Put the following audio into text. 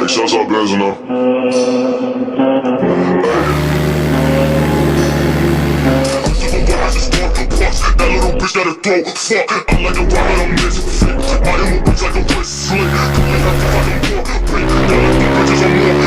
Shouts out blazing up. That little bitch that'll throw fuck. I'm like a robber, I'm missing fit. I am a bitch like a wrist slick. Clean up if I can walk. Break. Now let the bitches on more.